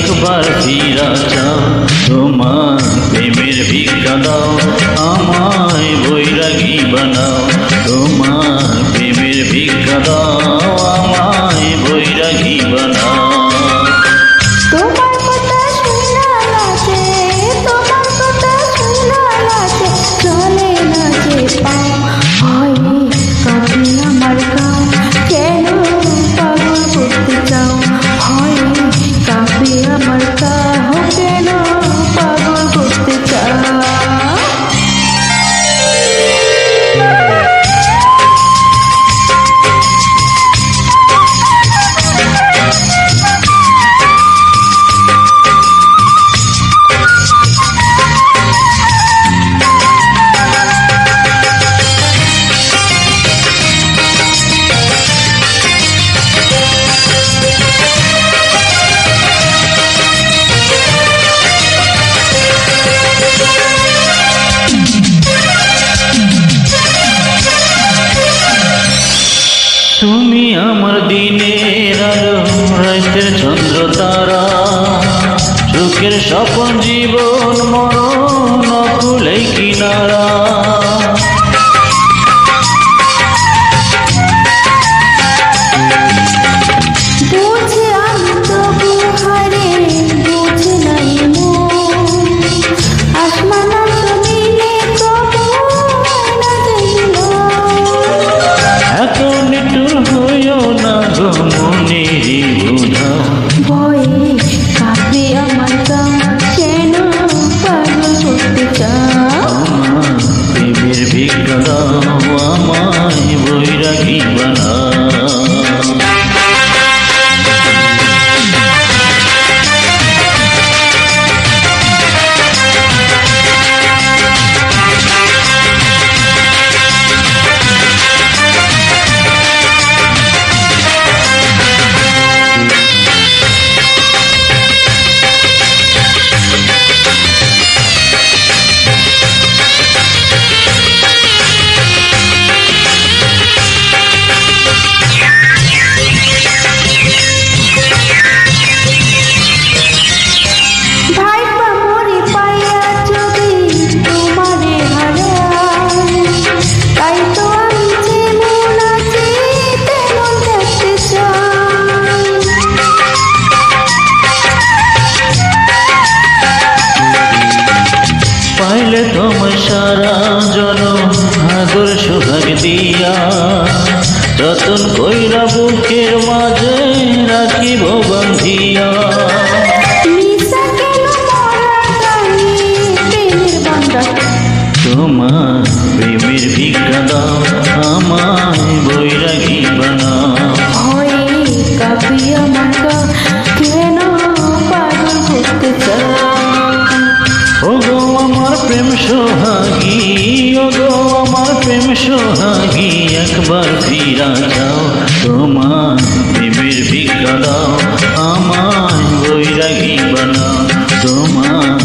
একবার ফিরা চাও, তোমার প্রেমের ভিক্ষা দাও, আমায় বৈরাগী বানাও। তোমার প্রেমের ভিক্ষা দাও, আমায় বৈরাগী বানাও। তোমার কথা শুনা লাগে, তোমার কথা শুনা লাগে, চলে না যে পাও, হয় কাঁপে আমার গাও, কেন পাগল করতে চাও, হয় কাঁপে আমার গাও, কেন পাগল করতে চাও। তুমি আমার দিনের আলো, রাতের চন্দ্র তারা, সুখের স্বপন জীবন মরণ অকুলেই কিনারা। বুঝে আমি তবু হারে, বুঝে নাই মন, আসমান জমিনে তবু না যাইল। এত নিটুর হইও না গো মনেরই বোঝা, ভয়ে কাঁপে আমার গাও, কেন পাগল করতে চাও। আমার প্রেমের ভিক্ষা দাও, আমায় বৈরাগী বানাও। ভাইবা মরি পাইয়া যদি তোমারে হারাই, তাই তো আমি যেমন আছি তেমন দেখতে চাই। পাইলে তোমার সারা জনম আদর সোহাগ দিয়া, যতন কইরা বুকের মাঝে রাখিব বান্ধিয়া। মিশা কেন মরা গানে প্রেমের বান্দা, তোমার প্রেমের ভিক্ষা দাও, আমায় বৈরাগী বানাও। ভয়ে কাঁপে আমার গাও, কেন পাগল করতে চাও। ওগো আমার প্রেম সোহাগী, ওগো আমার প্রেম সোহাগী, একবার ফিরা যাও, তোমার প্রেমের ভিক্ষা দাও, আমায় বৈরাগী বানাও। তোমার